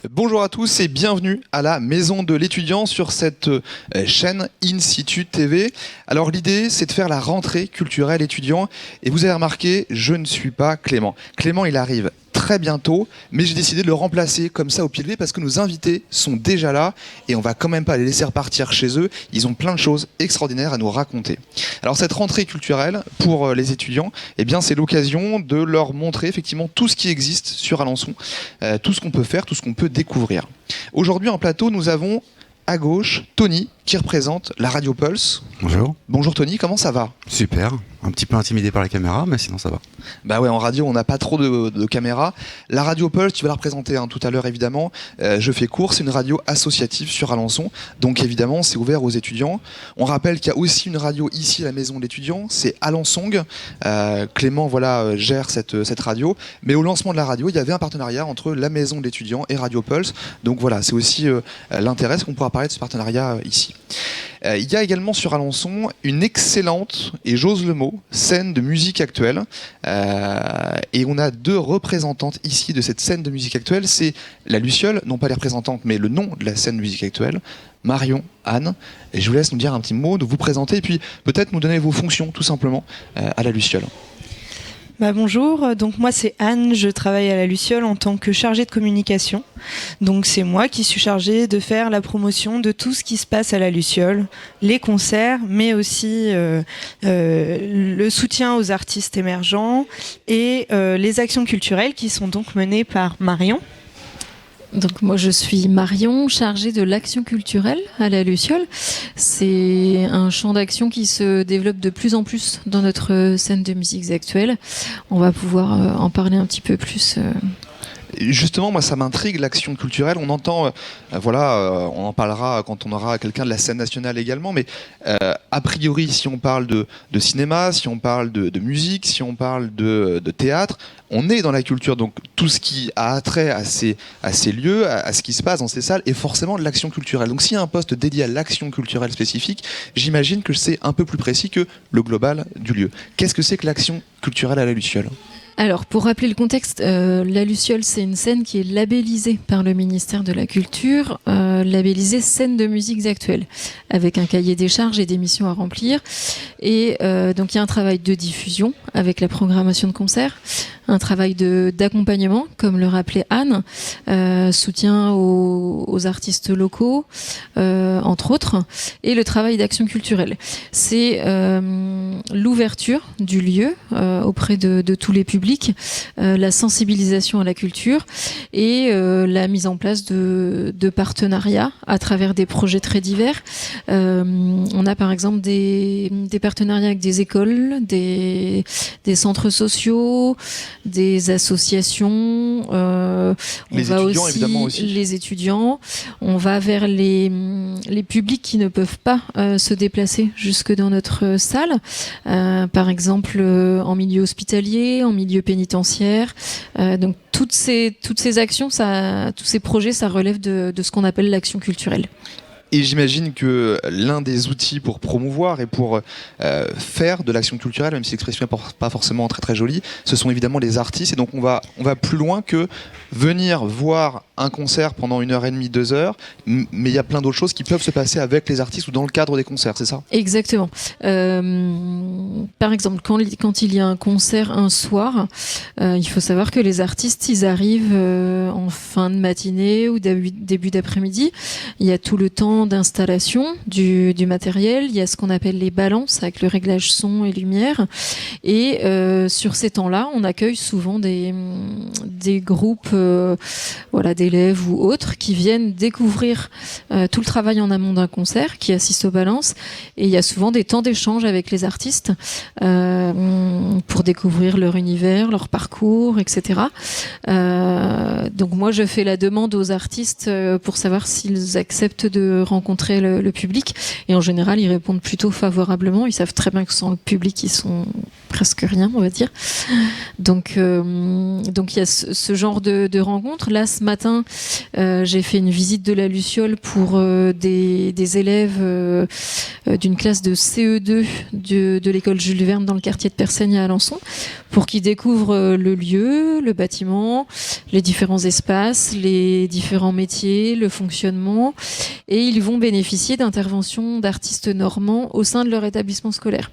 Bonjour à tous et bienvenue à la Maison de l'étudiant sur cette chaîne In-Situ TV. Alors l'idée, c'est de faire la rentrée culturelle étudiant et vous avez remarqué, je ne suis pas Clément. Clément, il arrive très bientôt, mais j'ai décidé de le remplacer comme ça au pied levé parce que nos invités sont déjà là et on va quand même pas les laisser repartir chez eux. Ils ont plein de choses extraordinaires à nous raconter. Alors cette rentrée culturelle pour les étudiants, eh bien c'est l'occasion de leur montrer effectivement tout ce qui existe sur Alençon, tout ce qu'on peut faire, tout ce qu'on peut découvrir. Aujourd'hui en plateau, nous avons à gauche Tony qui représente la Radio Pulse. Bonjour. Bonjour Tony, comment ça va ? Super, un petit peu intimidé par la caméra, mais sinon ça va. Bah ouais, en radio, on n'a pas trop de caméras. La Radio Pulse, tu vas la représenter tout à l'heure évidemment. Je fais court, c'est une radio associative sur Alençon. Donc évidemment, c'est ouvert aux étudiants. On rappelle qu'il y a aussi une radio ici à la Maison de l'étudiant, c'est Alençong. Clément gère cette radio. Mais au lancement de la radio, il y avait un partenariat entre la Maison de l'étudiant et Radio Pulse. Donc voilà, c'est aussi l'intérêt, c'est qu'on pourra parler de ce partenariat ici. Il y a également sur Alençon une excellente, et j'ose le mot, scène de musique actuelle. Et on a deux représentantes ici de cette scène de musique actuelle. C'est la Luciole, non pas les représentantes, mais le nom de la scène de musique actuelle. Marion, Anne. Et je vous laisse nous dire un petit mot, de vous présenter, et puis peut-être nous donner vos fonctions, tout simplement, à la Luciole. Bonjour, donc moi c'est Anne, je travaille à la Luciole en tant que chargée de communication. Donc c'est moi qui suis chargée de faire la promotion de tout ce qui se passe à la Luciole, les concerts, mais aussi le soutien aux artistes émergents et les actions culturelles qui sont donc menées par Marion. Donc moi je suis Marion, chargée de l'action culturelle à la Luciole. C'est un champ d'action qui se développe de plus en plus dans notre scène de musiques actuelles. On va pouvoir en parler un petit peu plus. Justement, moi, ça m'intrigue, l'action culturelle. On entend, on en parlera quand on aura quelqu'un de la scène nationale également, mais a priori, si on parle de cinéma, si on parle de musique, si on parle de théâtre, on est dans la culture. Donc tout ce qui a attrait à ces lieux, à ce qui se passe dans ces salles, est forcément de l'action culturelle. Donc s'il y a un poste dédié à l'action culturelle spécifique, j'imagine que c'est un peu plus précis que le global du lieu. Qu'est-ce que c'est que l'action culturelle à la Luciole ? Alors, pour rappeler le contexte, la Luciole, c'est une scène qui est labellisée par le ministère de la Culture, labellisée scène de musiques actuelles, avec un cahier des charges et des missions à remplir. Et donc, il y a un travail de diffusion avec la programmation de concerts, un travail d'accompagnement, comme le rappelait Anne, soutien aux artistes locaux, entre autres, et le travail d'action culturelle. C'est l'ouverture du lieu auprès de tous les publics, la sensibilisation à la culture et la mise en place de partenariats à travers des projets très divers. On a par exemple des partenariats avec des écoles, des centres sociaux, des associations. On va aussi les étudiants. On va vers les publics qui ne peuvent pas se déplacer jusque dans notre salle. Par exemple, en milieu hospitalier, en milieu pénitentiaire. Donc toutes ces actions, tous ces projets, ça relève de ce qu'on appelle l'action culturelle. Et j'imagine que l'un des outils pour promouvoir et pour faire de l'action culturelle, même si l'expression n'est pas forcément très très jolie, ce sont évidemment les artistes. Et donc on va plus loin que venir voir un concert pendant 1h30, 2 heures, mais il y a plein d'autres choses qui peuvent se passer avec les artistes ou dans le cadre des concerts, c'est ça ? Exactement. Par exemple, quand il y a un concert un soir, il faut savoir que les artistes, ils arrivent en fin de matinée ou début d'après-midi. Il y a tout le temps d'installation du matériel, il y a ce qu'on appelle les balances avec le réglage son et lumière, et sur ces temps-là on accueille souvent des groupes d'élèves ou autres qui viennent découvrir tout le travail en amont d'un concert, qui assistent aux balances, et il y a souvent des temps d'échange avec les artistes pour découvrir leur univers, leur parcours, etc. Donc moi je fais la demande aux artistes pour savoir s'ils acceptent de rencontrer le public. Et en général, ils répondent plutôt favorablement. Ils savent très bien que sans le public, ils sont presque rien, on va dire. Donc il y a ce genre de rencontres. Là, ce matin, j'ai fait une visite de la Luciole pour des élèves d'une classe de CE2 de l'école Jules Verne dans le quartier de Persaigne à Alençon, pour qu'ils découvrent le lieu, le bâtiment, les différents espaces, les différents métiers, le fonctionnement, et ils vont bénéficier d'interventions d'artistes normands au sein de leur établissement scolaire.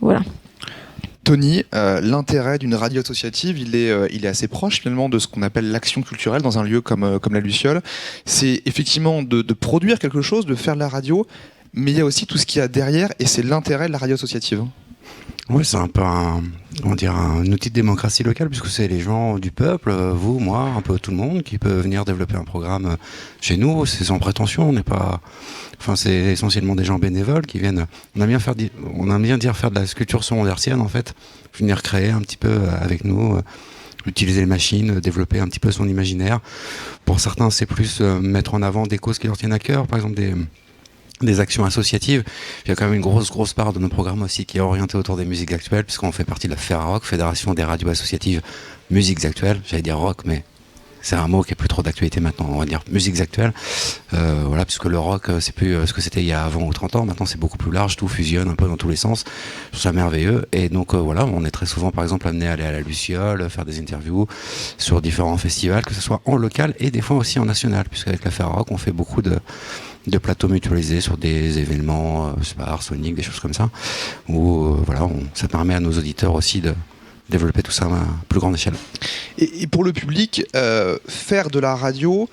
Voilà. Tony, l'intérêt d'une radio associative, il est assez proche finalement de ce qu'on appelle l'action culturelle dans un lieu comme la Luciole. C'est effectivement de produire quelque chose, de faire de la radio, mais il y a aussi tout ce qu'il y a derrière, et c'est l'intérêt de la radio associative. Oui, c'est un peu un outil de démocratie locale, puisque c'est les gens du peuple, vous, moi, un peu tout le monde, qui peut venir développer un programme chez nous. C'est sans prétention, c'est essentiellement des gens bénévoles qui viennent. On aime bien dire faire de la sculpture secondaire-sienne, en fait, venir créer un petit peu avec nous, utiliser les machines, développer un petit peu son imaginaire. Pour certains, c'est plus mettre en avant des causes qui leur tiennent à cœur, par exemple des actions associatives. Il y a quand même une grosse part de nos programmes aussi qui est orientée autour des musiques actuelles, puisqu'on fait partie de la FERAROC, Fédération des radios associatives musiques actuelles. J'allais dire rock, mais c'est un mot qui est plus trop d'actualité maintenant, on va dire musiques actuelles. Voilà, puisque le rock, c'est plus ce que c'était il y a 20 ou 30 ans. Maintenant, c'est beaucoup plus large, tout fusionne un peu dans tous les sens. Je trouve ça merveilleux. Et donc, voilà, on est très souvent, par exemple, amené à aller à la Luciole, faire des interviews sur différents festivals, que ce soit en local et des fois aussi en national, puisqu'avec la FERAROC, on fait beaucoup de plateaux mutualisés sur des événements, Sonic, des choses comme ça, où ça permet à nos auditeurs aussi de développer tout ça à plus grande échelle. Et pour le public, faire de la radio,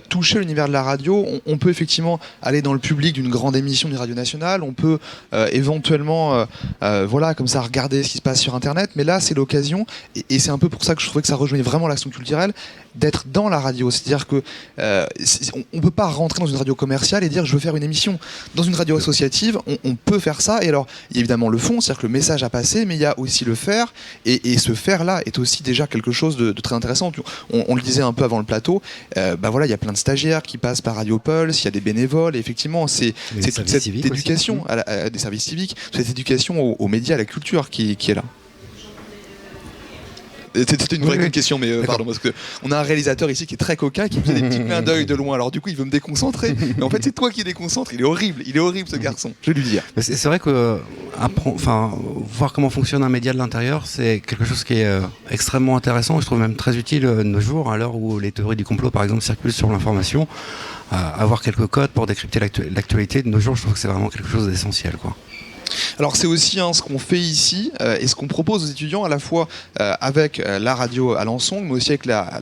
toucher l'univers de la radio, on peut effectivement aller dans le public d'une grande émission d'une radio nationale, on peut éventuellement comme ça regarder ce qui se passe sur Internet, mais là c'est l'occasion, et c'est un peu pour ça que je trouvais que ça rejoignait vraiment l'action culturelle, d'être dans la radio. C'est-à-dire que on peut pas rentrer dans une radio commerciale et dire je veux faire une émission. Dans une radio associative, on peut faire ça, et alors il y a évidemment le fond, c'est-à-dire que le message a passé, mais il y a aussi le faire, et ce faire-là est aussi déjà quelque chose de très intéressant. On le disait un peu avant le plateau, il y a plein de stagiaires qui passent par Radio Pulse, il y a des bénévoles, et effectivement c'est toute cette éducation à des services civiques, cette éducation aux médias, à la culture qui est là. C'était une vraie question, mais pardon, parce qu'on a un réalisateur ici qui est très coquin, qui me fait des petits clins d'œil de loin, alors du coup il veut me déconcentrer, mais en fait c'est toi qui déconcentres, il est horrible ce garçon, je vais lui dire. C'est vrai que voir comment fonctionne un média de l'intérieur, c'est quelque chose qui est extrêmement intéressant, et je trouve même très utile de nos jours, à l'heure où les théories du complot par exemple circulent sur l'information. Avoir quelques codes pour décrypter l'actualité de nos jours, je trouve que c'est vraiment quelque chose d'essentiel, quoi. Alors c'est aussi ce qu'on fait ici et ce qu'on propose aux étudiants à la fois avec la radio Alençon, mais aussi avec la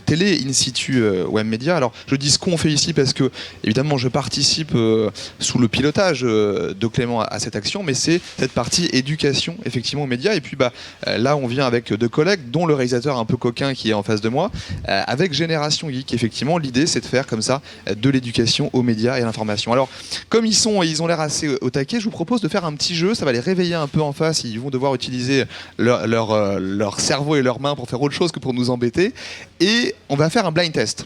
télé in situ web média. Alors je dis ce qu'on fait ici parce que évidemment je participe sous le pilotage de Clément à cette action, mais c'est cette partie éducation effectivement aux médias. Et puis là on vient avec deux collègues, dont le réalisateur un peu coquin qui est en face de moi, avec Génération Geek. Effectivement l'idée c'est de faire comme ça de l'éducation aux médias et à l'information. Alors comme ils ont l'air assez au taquet, je vous propose de faire un petit jeu, ça va les réveiller un peu en face, ils vont devoir utiliser leur cerveau et leurs mains pour faire autre chose que pour nous embêter, et on va faire un blind test.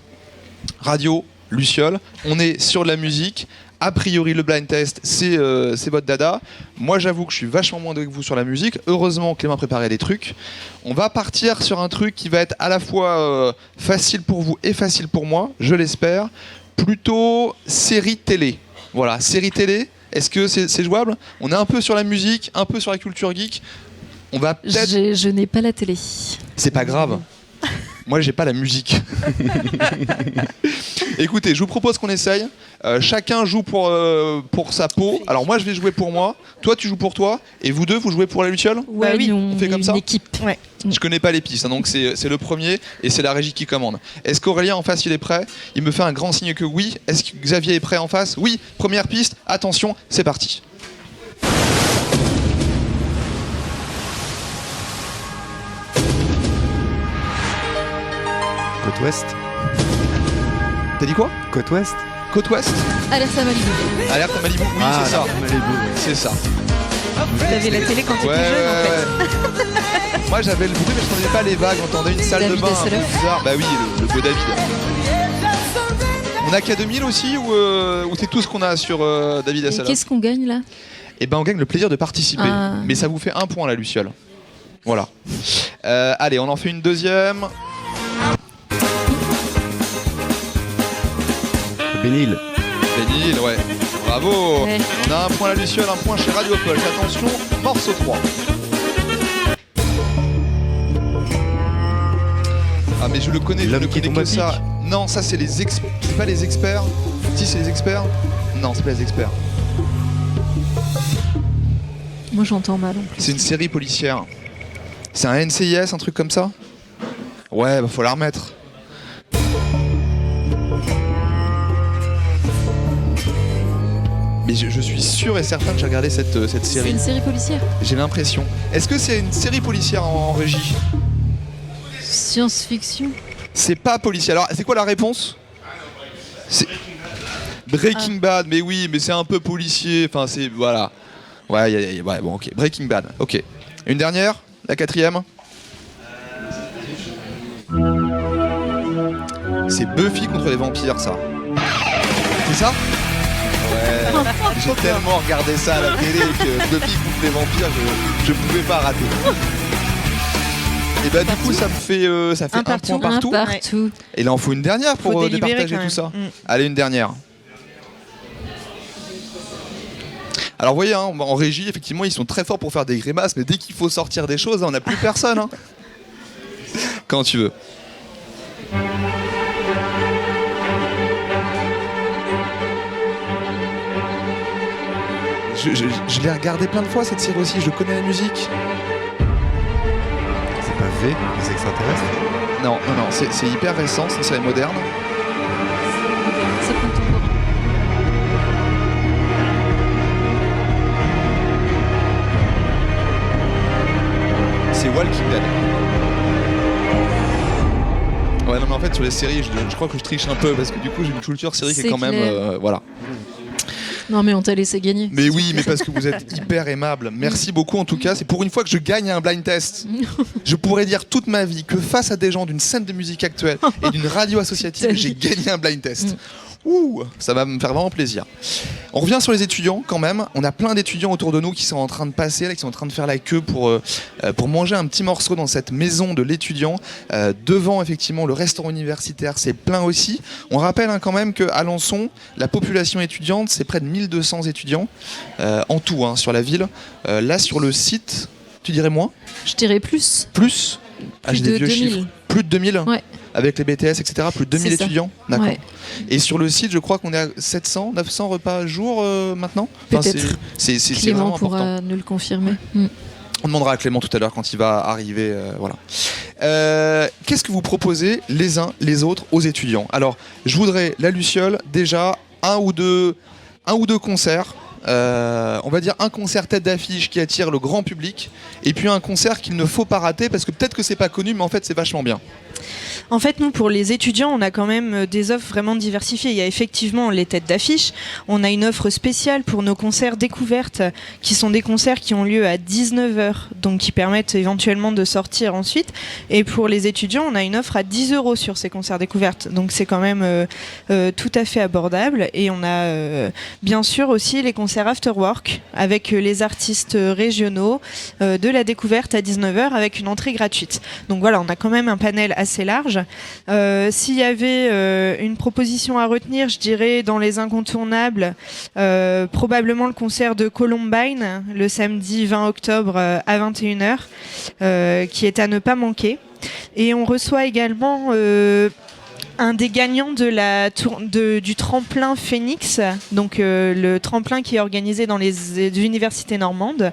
Radio, Luciole, on est sur de la musique, a priori le blind test c'est votre dada, moi j'avoue que je suis vachement moins doué que vous sur la musique, heureusement Clément a préparé des trucs, on va partir sur un truc qui va être à la fois facile pour vous et facile pour moi, je l'espère, plutôt série télé. Voilà, série télé. Est-ce que c'est jouable ? On est un peu sur la musique, un peu sur la culture geek. On va peut-être... Je n'ai pas la télé. C'est pas grave. Moi, j'ai pas la musique. Écoutez, je vous propose qu'on essaye. Chacun joue pour sa peau. Alors moi, je vais jouer pour moi. Toi, tu joues pour toi. Et vous deux, vous jouez pour la Luciole ? Ouais, oui. On fait comme ça ? Équipe. Ouais. Je connais pas les pistes, donc c'est le premier et c'est la régie qui commande. Est-ce qu'Aurélien en face il est prêt ? Il me fait un grand signe que oui. Est-ce que Xavier est prêt en face ? Oui. Première piste. Attention, c'est parti. Côte Ouest. T'as dit quoi ? Côte Ouest. Côte Ouest. Alerte à Malibu. Alerte à Malibu. Oui, c'est ça. C'est ça. T'avais la télé quand t'étais jeune en fait. Moi j'avais le bruit mais je n'entendais pas les vagues, on entendait une salle David de bain un peu Hasselhoff. bizarre. Bah oui, le beau David. On a qu'à 2000 aussi ou c'est tout ce qu'on a sur David Et Hasselhoff? qu'est-ce qu'on gagne là? Eh ben on gagne le plaisir de participer, mais ça vous fait 1 point la Luciole. Voilà. Allez, on en fait une deuxième. Bénil. Bénil, ouais. Bravo. Ouais. On a 1 point la Luciole, 1 point chez Radio Pulse. Attention, morceau 3. Ah mais je le connais, je L'homme ne qui connais tombe que à pic. ça. Non, ça c'est c'est pas les experts. Si, c'est les experts. Non, c'est pas les experts. Moi j'entends mal en plus. C'est une série policière. C'est un NCIS, un truc comme ça? Ouais, bah faut la remettre. Mais je suis sûr et certain que j'ai regardé cette C'est série. une série policière. J'ai l'impression. Est-ce que c'est une série policière en régie? Science-fiction. C'est pas policier. Alors, c'est quoi la réponse? C'est Breaking Bad, mais oui, mais c'est un peu policier. Enfin, c'est. Voilà. Ouais, ouais, bon, ok. Breaking Bad, ok. Une dernière? La 4e? C'est Buffy contre les vampires, ça. C'est ça? Ouais. J'ai tellement regardé ça à la télé que Buffy contre les vampires, je pouvais pas rater. Et bah du coup ça fait un point partout. Un partout. Et là on faut une dernière pour Faut délibérer départager quand tout ça. même. Allez, une dernière. Alors vous voyez, hein, en régie effectivement ils sont très forts pour faire des grimaces, mais dès qu'il faut sortir des choses, on n'a plus personne. Hein. Quand tu veux. Je l'ai regardé plein de fois cette série aussi, je connais la musique. C'est pas V, les extraterrestres. Non, c'est hyper récent, c'est une série moderne. C'est contemporain. C'est Walking Dead. Ouais, non, mais en fait, sur les séries, je crois que je triche un peu parce que du coup, j'ai une culture série qui est C'est quand même. clair. Voilà. Non mais on t'a laissé gagner. Mais oui, mais parce que vous êtes hyper aimable. Merci beaucoup en tout cas. C'est pour une fois que je gagne un blind test. Je pourrais dire toute ma vie que face à des gens d'une scène de musique actuelle et d'une radio associative, j'ai gagné un blind test. Ouh, ça va me faire vraiment plaisir. On revient sur les étudiants quand même. On a plein d'étudiants autour de nous qui sont en train de passer, là, qui sont en train de faire la queue pour manger un petit morceau dans cette maison de l'étudiant. Devant effectivement le restaurant universitaire, c'est plein aussi. On rappelle quand même qu'à Alençon, la population étudiante, c'est près de 1200 étudiants en tout sur la ville. Là sur le site, tu dirais moins? Je dirais plus. Plus? Plus j'ai des de vieux 2000. chiffres. Plus de 2000? Ouais. Avec les BTS, etc. Plus de 2000 C'est ça. étudiants? D'accord. Ouais. Et sur le site, je crois qu'on est à 700, 900 repas à jour maintenant. Peut-être. C'est Clément vraiment important. pourra nous le confirmer. On demandera à Clément tout à l'heure quand il va arriver. Voilà. Qu'est-ce que vous proposez les uns les autres aux étudiants? Alors, je voudrais la Luciole, déjà un ou deux concerts. On va dire un concert tête d'affiche qui attire le grand public, et puis un concert qu'il ne faut pas rater parce que peut-être que c'est pas connu, mais en fait c'est vachement bien. En fait, nous, pour les étudiants, on a quand même des offres vraiment diversifiées. Il y a effectivement les têtes d'affiche. On a une offre spéciale pour nos concerts découvertes, qui sont des concerts qui ont lieu à 19h, donc qui permettent éventuellement de sortir ensuite. Et pour les étudiants, on a une offre à 10 € sur ces concerts découvertes. Donc c'est quand même tout à fait abordable. Et on a bien sûr aussi les concerts after work, avec les artistes régionaux de la découverte à 19h, avec une entrée gratuite. Donc voilà, on a quand même un panel assez large. S'il y avait une proposition à retenir, je dirais dans les incontournables, probablement le concert de Columbine le samedi 20 octobre à 21h, qui est à ne pas manquer. Et on reçoit également un des gagnants du tremplin Phoenix, donc le tremplin qui est organisé dans les universités normandes.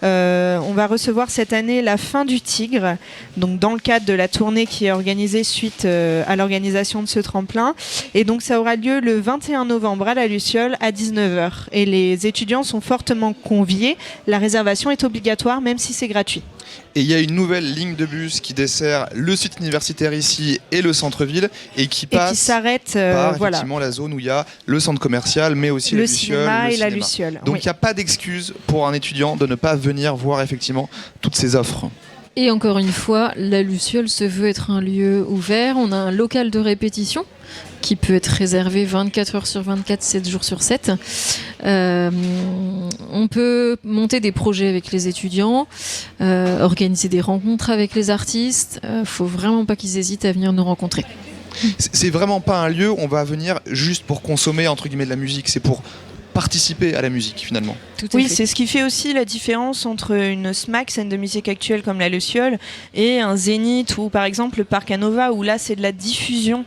On va recevoir cette année la fin du Tigre, donc dans le cadre de la tournée qui est organisée suite à l'organisation de ce tremplin. Et donc ça aura lieu le 21 novembre à la Luciole à 19h. Et les étudiants sont fortement conviés. La réservation est obligatoire, même si c'est gratuit. Et il y a une nouvelle ligne de bus qui dessert le site universitaire ici et le centre-ville et qui passe s'arrête par voilà. effectivement la zone où il y a le centre commercial, mais aussi Le la Luciole, cinéma le et la cinéma. Luciole. Donc il Oui. n'y a pas d'excuse pour un étudiant de ne pas venir voir effectivement toutes ces offres. Et encore une fois, la Luciole se veut être un lieu ouvert. On a un local de répétition qui peut être réservé 24 heures sur 24, 7 jours sur 7. On peut monter des projets avec les étudiants, organiser des rencontres avec les artistes. Faut vraiment pas qu'ils hésitent à venir nous rencontrer. C'est vraiment pas un lieu où on va venir juste pour consommer entre guillemets de la musique, c'est pour participer à la musique finalement. Oui, c'est ce qui fait aussi la différence entre une SMAC, scène de musique actuelle comme la Luciole, et un Zénith ou par exemple le Parc Anova, où là c'est de la diffusion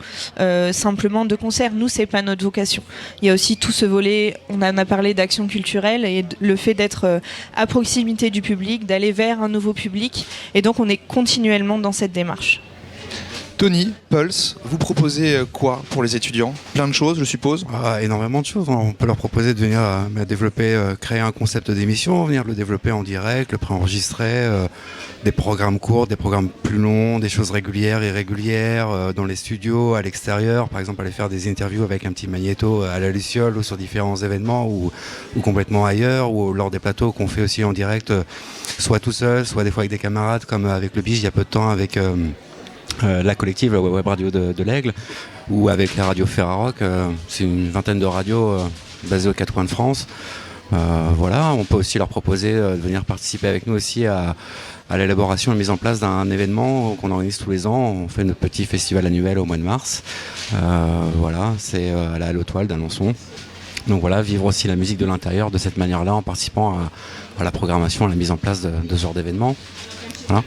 simplement de concerts. Nous, c'est pas notre vocation. Il y a aussi tout ce volet, on en a parlé d'action culturelle et le fait d'être à proximité du public, d'aller vers un nouveau public, et donc on est continuellement dans cette démarche. Tony, Pulse, vous proposez quoi pour les étudiants? Plein de choses, je suppose. Énormément de choses. On peut leur proposer de venir développer, créer un concept d'émission, venir le développer en direct, le préenregistrer, des programmes courts, des programmes plus longs, des choses régulières, irrégulières, dans les studios, à l'extérieur. Par exemple, aller faire des interviews avec un petit magnéto à la Luciole ou sur différents événements ou complètement ailleurs, ou lors des plateaux qu'on fait aussi en direct, soit tout seul, soit des fois avec des camarades, comme avec le Bige il y a peu de temps avec... la collective, la web radio de l'Aigle, ou avec la radio Ferrarock, c'est une vingtaine de radios basées aux quatre coins de France. Voilà, on peut aussi leur proposer de venir participer avec nous aussi à l'élaboration et la mise en place d'un événement qu'on organise tous les ans. On fait notre petit festival annuel au mois de mars. Voilà, c'est à la Haute-Toile d'Alençon. Donc voilà, vivre aussi la musique de l'intérieur de cette manière-là en participant à la programmation, à la mise en place de ce genre d'événement. Voilà.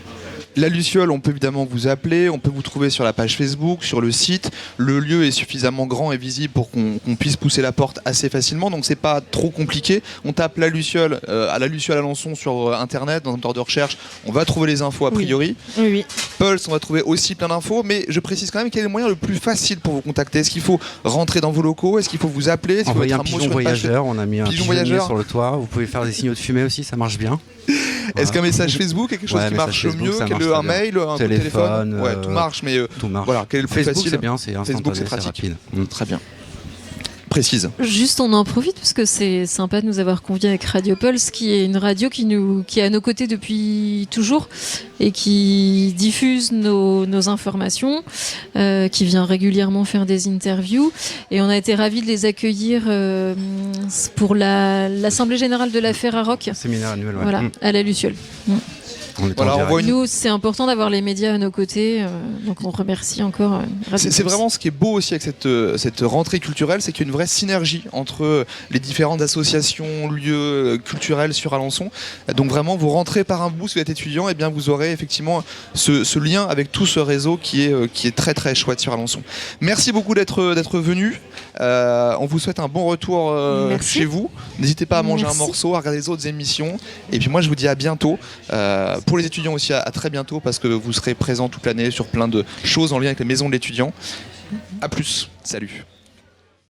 La Luciole, on peut évidemment vous appeler, on peut vous trouver sur la page Facebook, sur le site. Le lieu est suffisamment grand et visible pour qu'on puisse pousser la porte assez facilement, donc c'est pas trop compliqué. On tape la Luciole à la Luciole Alençon sur internet, dans un moteur de recherche, on va trouver les infos a priori. Oui. Pulse, on va trouver aussi plein d'infos, mais je précise quand même quel est le moyen le plus facile pour vous contacter. Est-ce qu'il faut rentrer dans vos locaux? Est-ce qu'il faut vous appeler? Envoyer un pigeon voyageur, on a mis un pigeonnier sur le toit. Vous pouvez faire des signaux de fumée aussi, ça marche bien. Voilà. Est-ce qu'un message Facebook est quelque chose qui marche mieux? Un mail, un téléphone? Ouais, tout marche, mais tout marche. Voilà, quel est le plus Facebook, facile? c'est bien, c'est instantané, Facebook, c'est pratique. rapide. Très bien. Précise. Juste, on en profite parce que c'est sympa de nous avoir conviés avec Radio Pulse, qui est une radio qui est à nos côtés depuis toujours et qui diffuse nos informations, qui vient régulièrement faire des interviews. Et on a été ravis de les accueillir pour l'Assemblée Générale de la Ferrarock. Séminaire annuel, ouais. Voilà, à la Luciole. Voilà, Nous, c'est important d'avoir les médias à nos côtés, donc on remercie encore. C'est vraiment ce qui est beau aussi avec cette rentrée culturelle, c'est qu'il y a une vraie synergie entre les différentes associations, lieux culturels sur Alençon. Donc vraiment, vous rentrez par un bout si vous êtes étudiant, et bien vous aurez effectivement ce lien avec tout ce réseau qui est très très chouette sur Alençon. Merci beaucoup d'être venu. On vous souhaite un bon retour chez vous. N'hésitez pas à manger un morceau, à regarder les autres émissions. Et puis moi, je vous dis à bientôt. Pour les étudiants aussi, à très bientôt, parce que vous serez présents toute l'année sur plein de choses en lien avec les maisons de l'étudiant. A plus, salut.